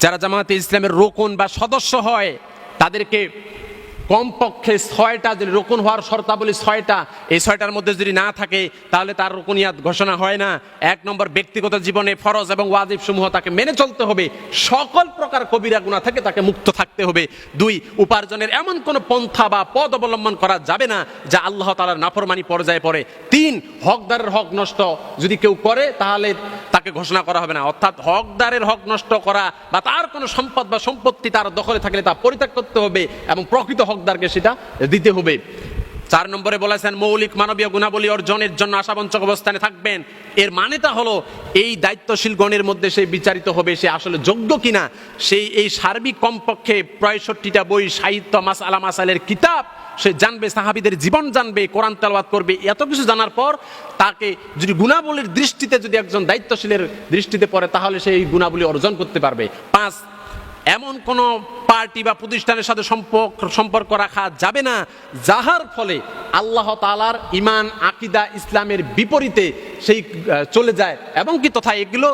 যারা জামায়াতে ইসলামের রোকন বা সদস্য হয় তাদেরকে কমপক্ষে 6টা, যদি রোকন হওয়ার শর্তাবলী 6টা, এই 6টার মধ্যে যদি না থাকে তাহলে তার রুকনিয়াত ঘোষণা হয় না। 1 নম্বর, ব্যক্তিগত জীবনে ফরজ এবং ওয়াজিব সমূহ তাকে মেনে চলতে হবে, সকল প্রকার কবিরা গুনাহ থেকে তাকে মুক্ত থাকতে হবে। 2, উপার্জনের এমন কোনো পন্থা বা পদ অবলম্বন করা যাবে না যা আল্লাহ তাআলার নাফরমানি পর্যায়ে পড়ে। 3, হকদারের হক নষ্ট যদি কেউ করে তাহলে তাকে ঘোষণা করা হবে না, অর্থাৎ হকদারের হক নষ্ট করা বা তার কোনো সম্পদ বা সম্পত্তি তার দখলে থাকলে তা পরিত্যাগ করতে হবে এবং প্রকৃত হকদারকে সেটা দিতে হবে। 4 নম্বরে বলেছেন মৌলিক মানবীয় গুণাবলী অর্জনের জন্য আশাবঞ্চক অবস্থানে থাকবেন। এর মানেটা হলো এই দায়িত্বশীল গণের মধ্যে সে বিচারিত হবে সে আসলে যোগ্য কিনা। সেই এই সার্বিক কমপক্ষে 65টা বই, সাহিত্য, মাসআলা মাসাইলের কিতাব সে জানবে, সাহাবীদের জীবন জানবে, কোরআন তেলাওয়াত করবে। এত কিছু জানার পর তাকে যদি গুণাবলীর দৃষ্টিতে যদি একজন দায়িত্বশীলের দৃষ্টিতে পড়ে তাহলে সে এই গুণাবলী অর্জন করতে পারবে। 5, এমন কোন পার্টি বা প্রতিষ্ঠানের সাথে সম্পর্ক রাখা যাবে না যাহার ফলে আল্লাহ তাআলার ঈমান, আকীদা, ইসলামের বিপরীতে সেই চলে যায়। এবং কি তথা এগুলো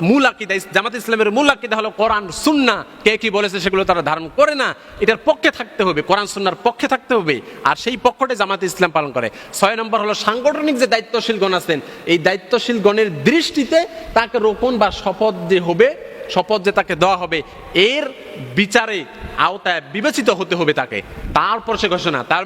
মূল আকীদা, জামাত ইসলামের মূল আকীদা হলো কোরআন সুন্নাহ, কে কি বলেছে সেগুলো তারা ধারণ করে না, এটার পক্ষে থাকতে হবে, কোরআন সুন্নাহর পক্ষে থাকতে হবে, আর সেই পক্ষটা জামাত ইসলাম পালন করে। 6 নম্বর হলো সাংগঠনিক যে দায়িত্বশীল গণ আছেন, এই দায়িত্বশীল গণের দৃষ্টিতে তাকে রোকন বা শপথ যে হবে, শপথ যে তাকে দেওয়া হবে এর বিচারে আওতায় বিবেচিত হতে হবে তাকে, তারপর সে ঘোষণা। তার